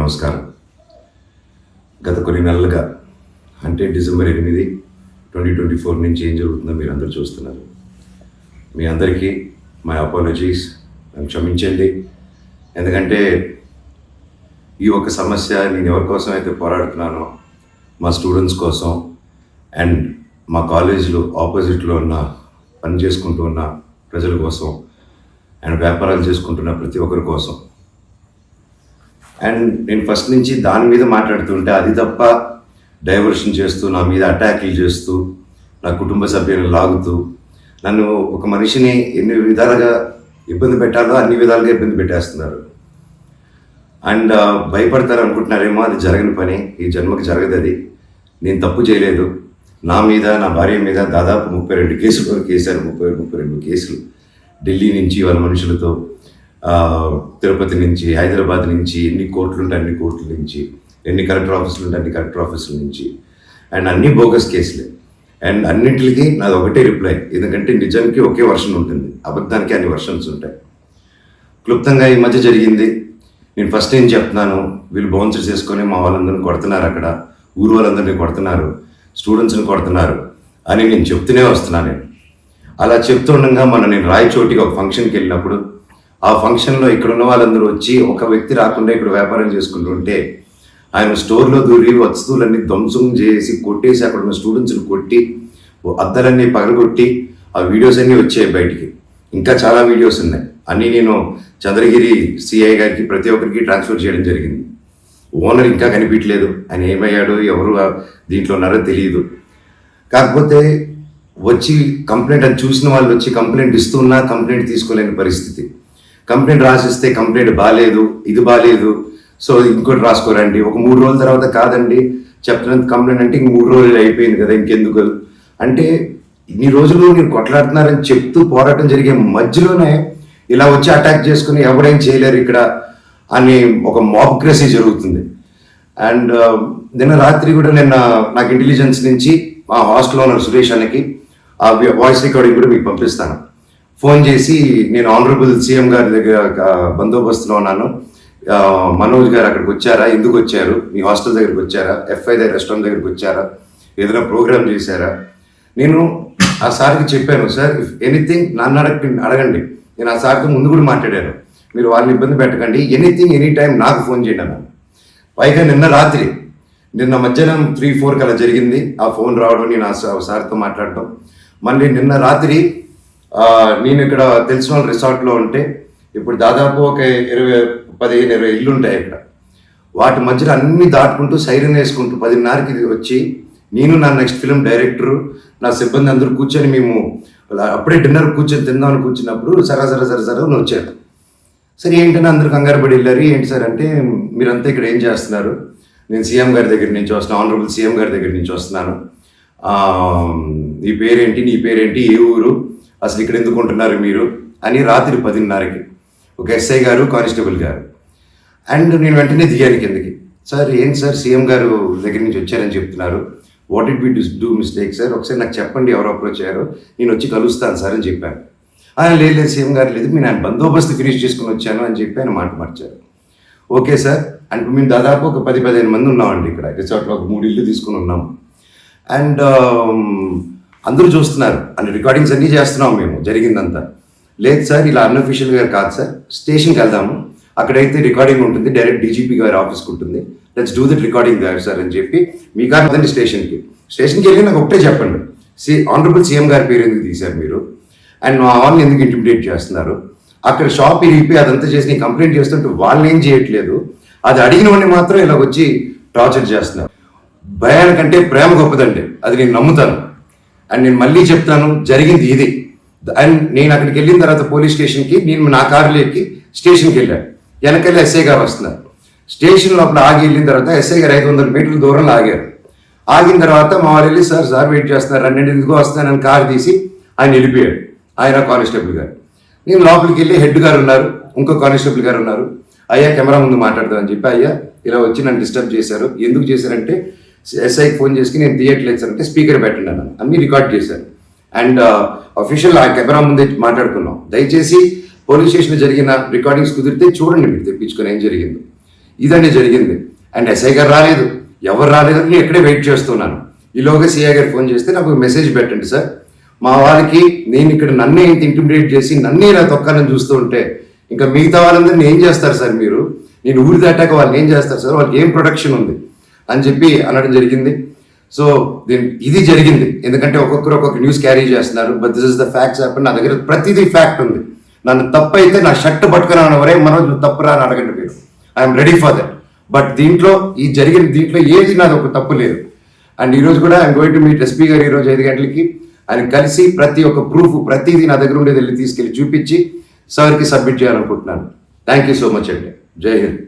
నమస్కారం. గత కొన్ని నెలలుగా అంటే డిసెంబర్ 8, 2024 నుంచి ఏం జరుగుతుందో మీరు అందరూ చూస్తున్నారు. మీ అందరికీ మై అపాలజీస్, నన్ను క్షమించండి. ఎందుకంటే ఈ ఒక సమస్య నేను ఎవరి కోసం అయితే పోరాడుతున్నానో మా స్టూడెంట్స్ కోసం అండ్ మా కాలేజీలో ఆపోజిట్లో ఉన్న పని చేసుకుంటూ ఉన్న ప్రజల కోసం అండ్ వ్యాపారాలు చేసుకుంటున్న ప్రతి ఒక్కరి కోసం. అండ్ నేను ఫస్ట్ నుంచి దాని మీద మాట్లాడుతుంటే అది తప్ప డైవర్షన్ చేస్తూ నా మీద అటాక్లు చేస్తూ నా కుటుంబ సభ్యులను లాగుతూ నన్ను ఒక మనిషిని ఎన్ని విధాలుగా ఇబ్బంది పెట్టాలో అన్ని విధాలుగా ఇబ్బంది పెట్టేస్తున్నారు. అండ్ భయపడతారు అనుకుంటున్నారేమో, అది జరగని పని, ఈ జన్మకి జరగదు. అది నేను తప్పు చేయలేదు. నా మీద, నా భార్య మీద దాదాపు 32 కేసులు వరకు వేశారు. 32 కేసులు ఢిల్లీ నుంచి వాళ్ళ మనుషులతో, తిరుపతి నుంచి, హైదరాబాద్ నుంచి, ఎన్ని కోర్టులు ఉంటే అన్ని కోర్టుల నుంచి, ఎన్ని కలెక్టర్ ఆఫీసులు ఉంటే అన్ని కలెక్టర్ ఆఫీసుల నుంచి, అండ్ అన్ని బోగస్ కేసులే. అండ్ అన్నింటికి నాది ఒకటే రిప్లై, ఎందుకంటే నిజానికి ఒకే వర్షన్ ఉంటుంది, అబద్ధానికి అన్ని వర్షన్స్ ఉంటాయి. క్లుప్తంగా ఈ మధ్య జరిగింది. నేను ఫస్ట్ ఏం చెప్తున్నాను, వీళ్ళు బౌన్సర్స్ చేసుకొని మా వాళ్ళందరినీ కొడుతున్నారు, అక్కడ ఊరు వాళ్ళందరినీ కొడుతున్నారు, స్టూడెంట్స్ని కొడుతున్నారు అని నేను చెప్తూనే వస్తున్నాను. నేను అలా చెప్తుండగా నేను రాయచోటికి ఒక ఫంక్షన్కి వెళ్ళినప్పుడు ఆ ఫంక్షన్లో ఇక్కడ ఉన్న వాళ్ళందరూ వచ్చి ఒక వ్యక్తి రాకుండా ఇక్కడ వ్యాపారం చేసుకుంటుంటే ఆయన స్టోర్లో దూరి వస్తువులన్నీ ధ్వంసం చేసి కొట్టేసి అక్కడ ఉన్న స్టూడెంట్స్ని కొట్టి అద్దాలన్నీ పగలగొట్టి ఆ వీడియోస్ అన్నీ వచ్చాయి బయటికి. ఇంకా చాలా వీడియోస్ ఉన్నాయి. అన్నీ నేను చంద్రగిరి సిఐ గారికి ప్రతి ఒక్కరికి ట్రాన్స్ఫర్ చేయడం జరిగింది. ఓనర్ ఇంకా కనిపించలేదు, ఆయన ఏమయ్యాడో ఎవరు దీంట్లో ఉన్నారో తెలియదు. కాకపోతే వచ్చి కంప్లైంట్ అది చూసిన వాళ్ళు వచ్చి కంప్లైంట్ ఇస్తున్నా కంప్లైంట్ తీసుకోలేని పరిస్థితి. కంప్లైంట్ రాసిస్తే కంప్లైంట్ బాగాలేదు, ఇది బాగాలేదు, సో ఇంకోటి రాసుకోరండి. ఒక 3 రోజుల తర్వాత కాదండి చెప్తున్నంత కంప్లైంట్ అంటే ఇంక 3 రోజులు అయిపోయింది కదా, ఇంకెందుకు అంటే ఇన్ని రోజులు మీరు కొట్లాడుతున్నారని చెప్తూ పోరాటం జరిగే మధ్యలోనే ఇలా వచ్చి అటాక్ చేసుకుని ఎవరేం చేయలేరు ఇక్కడ అని ఒక మాబుక్రసీ జరుగుతుంది. అండ్ నిన్న రాత్రి కూడా నాకు ఇంటెలిజెన్స్ నుంచి మా హాస్టల్లో ఉన్న సురేష్ అన్నకి ఆ వాయిస్ రికార్డింగ్ కూడా మీకు పంపిస్తాను. ఫోన్ చేసి నేను ఆనరబుల్ సీఎం గారి దగ్గర బందోబస్తులో ఉన్నాను, మనోజ్ గారు అక్కడికి వచ్చారా, ఎందుకు వచ్చారు, మీ హాస్టల్ దగ్గరికి వచ్చారా, ఎఫ్ఐ దగ్గర రెస్టారెంట్ దగ్గరికి వచ్చారా, ఏదైనా ప్రోగ్రామ్ చేశారా. నేను ఆ సార్కి చెప్పాను, సార్ ఇఫ్ ఎనీథింగ్ నన్ను అడగండి. నేను ఆ సార్తో ముందు కూడా మాట్లాడాను, మీరు వాళ్ళని ఇబ్బంది పెట్టకండి, ఎనీథింగ్ ఎనీ టైం నాకు ఫోన్ చేయండి అన్నాను. పైగా నిన్న మధ్యాహ్నం 3-4 అలా జరిగింది ఆ ఫోన్ రావడం, నేను ఆ సార్తో మాట్లాడటం. మళ్ళీ నిన్న రాత్రి నేను ఇక్కడ తెలిసిన వాళ్ళ రిసార్ట్లో ఉంటే ఇప్పుడు దాదాపు ఒక 15-20 ఇల్లు ఉంటాయి ఇక్కడ. వాటి మధ్యలో అన్ని దాటుకుంటూ సైరన్ వేసుకుంటూ 10:30కి వచ్చి నేను నా నెక్స్ట్ ఫిలిం డైరెక్టరు నా సిబ్బంది అందరూ కూర్చొని మేము అప్పుడే డిన్నర్ కూర్చొని తిందామని కూర్చున్నప్పుడు సరా వచ్చారు. సరే ఏంటని అందరూ కంగారు పడి వెళ్ళారు. ఏంటి సార్ అంటే, మీరంతా ఇక్కడ ఏం చేస్తున్నారు, నేను సీఎం గారి దగ్గర నుంచి వస్తున్నాను, ఆనరబుల్ సీఎం గారి దగ్గర నుంచి వస్తున్నాను, నీ పేరేంటి, ఏ ఊరు, అసలు ఇక్కడ ఎందుకు ఉంటున్నారు మీరు అని రాత్రి 10:30కి ఒక ఎస్ఐ గారు, కానిస్టేబుల్ గారు. అండ్ నేను వెంటనే దిగాను కిందకి. సార్ ఏంటి సార్ సీఎం గారు దగ్గర నుంచి వచ్చారని చెప్తున్నారు, what it we do mistake sir, ఒకసారి నాకు చెప్పండి ఎవరు అప్రోచ్ అయ్యారో, నేను వచ్చి కలుస్తాను సార్ అని చెప్పాను. లేదు సీఎం గారు లేదు, నేను ఆయన బందోబస్తు ఫినిష్ చేసుకుని వచ్చాను అని చెప్పి ఆయన మాట మార్చారు. ఓకే సార్ అంటే మేము దాదాపు ఒక 10-15 మంది ఉన్నామండి ఇక్కడ రిసార్ట్లో, ఒక 3 ఇల్లు తీసుకుని ఉన్నాము. అండ్ అందరూ చూస్తున్నారు, అన్ని రికార్డింగ్స్ అన్నీ చేస్తున్నాం మేము జరిగిందంతా. లేదు సార్ ఇలా అన్అఫీషియల్గా కాదు సార్, స్టేషన్కి వెళ్దాము, అక్కడైతే రికార్డింగ్ ఉంటుంది, డైరెక్ట్ డీజీపీ గారి ఆఫీస్కి ఉంటుంది, let's do that recording there sir అని చెప్పి మీ కాదు కదండి స్టేషన్కి వెళ్ళి నాకు ఒకటే చెప్పండి, ఆనరబుల్ సీఎం గారి పేరు ఎందుకు తీశారు మీరు, అండ్ మా వాళ్ళని ఎందుకు ఇంటిమిడేట్ చేస్తున్నారు, అక్కడ షాప్ ఇరిగిపోయి అదంతా చేసి నేను కంప్లైంట్ చేస్తుంటే వాళ్ళని ఏం చేయట్లేదు, అది అడిగిన వాడిని మాత్రం ఇలా వచ్చి టార్చర్ చేస్తున్నారు. భయానికంటే ప్రేమ గొప్పదండి, అది నేను నమ్ముతాను. అండ్ నేను మళ్ళీ చెప్తాను, జరిగింది ఇది. అండ్ నేను అక్కడికి వెళ్ళిన తర్వాత పోలీస్ స్టేషన్కి నేను నా కారులో ఎక్కి స్టేషన్కి వెళ్ళాను. వెనకెళ్ళి ఎస్ఐ గారు వస్తున్నారు. స్టేషన్ లోపల ఆగి వెళ్ళిన తర్వాత ఎస్ఐ గారు 500 మీటర్ల దూరంలో ఆగారు. ఆగిన తర్వాత మా వాళ్ళు వెళ్ళి సార్ వెయిట్ చేస్తున్నారు, నేను ఎందుకు వస్తానని కారు తీసి ఆయన వెళ్ళిపోయాడు, ఆయన కానిస్టేబుల్ గారు. నేను లోపలికి వెళ్ళి హెడ్ గారు ఉన్నారు, ఇంకో కానిస్టేబుల్ గారు ఉన్నారు. అయ్యా కెమెరా ముందు మాట్లాడదామని చెప్పి, అయ్యా ఇలా వచ్చి నన్ను డిస్టర్బ్ చేశారు, ఎందుకు చేశారంటే ఎస్ఐకి ఫోన్ చేసి నేను తీయట్లేదు సార్ అంటే స్పీకర్ పెట్టండి అన్నాను, అన్నీ రికార్డ్ చేశారు. అండ్ అఫీషియల్ ఆ కెమెరా ముందే మాట్లాడుకున్నాం, దయచేసి పోలీస్ స్టేషన్లో జరిగిన రికార్డింగ్స్ కుదిరితే చూడండి, మీరు తెప్పించుకొని ఏం జరిగిందో. ఇదండి జరిగింది. అండ్ ఎస్ఐ గారు రాలేదు, ఎవరు రాలేదు, నేను ఇక్కడే వెయిట్ చేస్తున్నాను. ఈలోగా సిఐ గారు ఫోన్ చేస్తే నాకు మెసేజ్ పెట్టండి సార్, మా వాళ్ళకి నేను ఇక్కడ నన్నే ఇంత ఇంటిమిడేట్ చేసి నన్నే ఇలా తొక్కాలని చూస్తూ ఉంటే ఇంకా మిగతా వాళ్ళందరినీ ఏం చేస్తారు సార్ మీరు, నేను ఊరి దాటాక వాళ్ళని ఏం చేస్తారు సార్, వాళ్ళకి ఏం ప్రొటెక్షన్ ఉంది అని చెప్పి అనడం జరిగింది. సో ఇది జరిగింది, ఎందుకంటే ఒక్కొక్కరు ఒక్కొక్క న్యూస్ క్యారీ చేస్తున్నారు. But this is the facts happen. నా దగ్గర ప్రతిదీ ఫ్యాక్ట్ ఉంది. నన్ను తప్పు అయితే నా షర్ట్ పట్టుకున్నాను వరే మనోజ్ తప్పురా అని అడగండి మీరు, I'm ready for that. But దీంట్లో ఈ జరిగిన దీంట్లో ఏది నాది ఒక తప్పు లేదు. అండ్ ఈరోజు కూడా I'm going to meet SP గారు ఈరోజు 5 గంటలకి. ఆయన కలిసి ప్రతి ఒక్క ప్రూఫ్ ప్రతిదీ నా దగ్గర ఉండేది వెళ్ళి తీసుకెళ్ళి చూపించి సార్కి సబ్మిట్ చేయాలనుకుంటున్నాను. థ్యాంక్ యూ సో మచ్ అండి. జై హింద్.